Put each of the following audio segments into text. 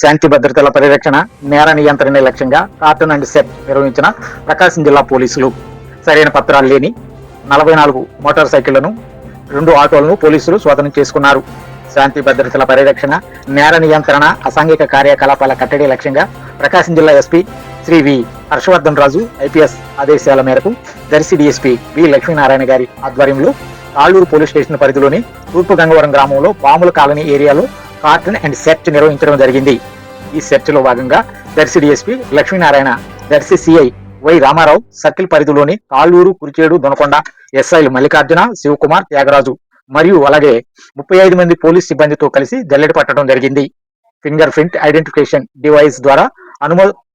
శాంతి భద్రతల పరిరక్షణ, నేర నియంత్రణ లక్ష్యంగా కార్టన్ అండ్ సెట్ నిర్వహించిన ప్రకాశం జిల్లా పోలీసులు సరైన పత్రాలు లేని 44 మోటార్ సైకిళ్లను 2 ఆటోలను పోలీసులు స్వాధీనం చేసుకున్నారు. శాంతి భద్రతల పరిరక్షణ, నేర నియంత్రణ, అసాంఘిక కార్యకలాపాల కట్టడి లక్ష్యంగా ప్రకాశం జిల్లా ఎస్పీ శ్రీ వి హర్షవర్ధన్ రాజు ఐపీఎస్ ఆదేశాల మేరకు దర్శి డిఎస్పీ వి లక్ష్మీనారాయణ గారి ఆధ్వర్యంలో తాళ్లూరు పోలీస్ స్టేషన్ పరిధిలోని తూర్పు గంగవరం గ్రామంలో పాముల కాలనీ ఏరియాలో కార్టన్ అండ్ సెర్చ్ నిర్వహించడం జరిగింది. ఈ సెర్చ్ లో భాగంగా Darsi DSP Lakshminarayana, Darsi CI Y Ramarao, circle పరిధిలోని తాళ్లూరు, కురిచేడు, దొనకొండ ఎస్ఐలు మల్లికార్జున, శివకుమార్, త్యాగరాజు మరియు అలాగే 35 మంది పోలీస్ సిబ్బందితో కలిసి జల్లెడ పట్టడం జరిగింది. ఫింగర్ ప్రింట్ ఐడెంటిఫికేషన్ డివైస్ ద్వారా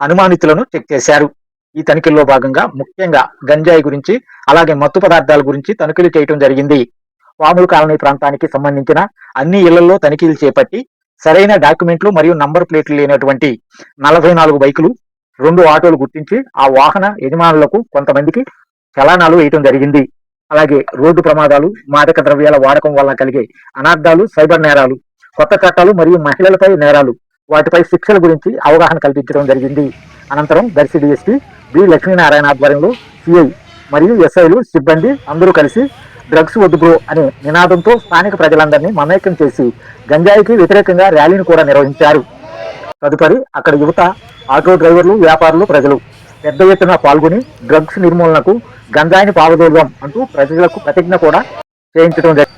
అనుమానితులను చెక్ చేశారు. ఈ తనిఖీల్లో భాగంగా ముఖ్యంగా గంజాయి గురించి అలాగే మత్తు పదార్థాల గురించి తనిఖీలు చేయడం జరిగింది. పాముల కాలనీ ప్రాంతానికి సంబంధించిన అన్ని ఇళ్లలో తనిఖీలు చేపట్టి సరైన డాక్యుమెంట్లు మరియు నంబర్ ప్లేట్లు లేనటువంటి 44 బైకులు, 2 ఆటోలు గుర్తించి ఆ వాహన యజమానులకు కొంతమందికి చలానాలు వేయటం జరిగింది. అలాగే రోడ్డు ప్రమాదాలు, మాదక ద్రవ్యాల వాడకం వల్ల కలిగే అనార్థాలు, సైబర్ నేరాలు, కొత్త చట్టాలు మరియు మహిళలపై నేరాలు, వాటిపై శిక్షల గురించి అవగాహన కల్పించడం జరిగింది. అనంతరం దర్శి డిఎస్పీ బి లక్ష్మీనారాయణ ఆధ్వర్యంలో సిఐ మరియు ఎస్ఐలు సిబ్బంది అందరూ కలిసి డ్రగ్స్ వద్దు బ్రో అనే నినాదంతో స్థానిక ప్రజలందరినీ మమేకం చేసి గంజాయికి వ్యతిరేకంగా ర్యాలీని కూడా నిర్వహించారు. తదుపరి అక్కడ యువత, ఆటో డ్రైవర్లు, వ్యాపారులు, ప్రజలు పెద్ద ఎత్తున పాల్గొని డ్రగ్స్ నిర్మూలనకు గంజాయిని పారదోలుదాం అంటూ ప్రజలకు ప్రతిజ్ఞ కూడా చేయించడం జరిగింది.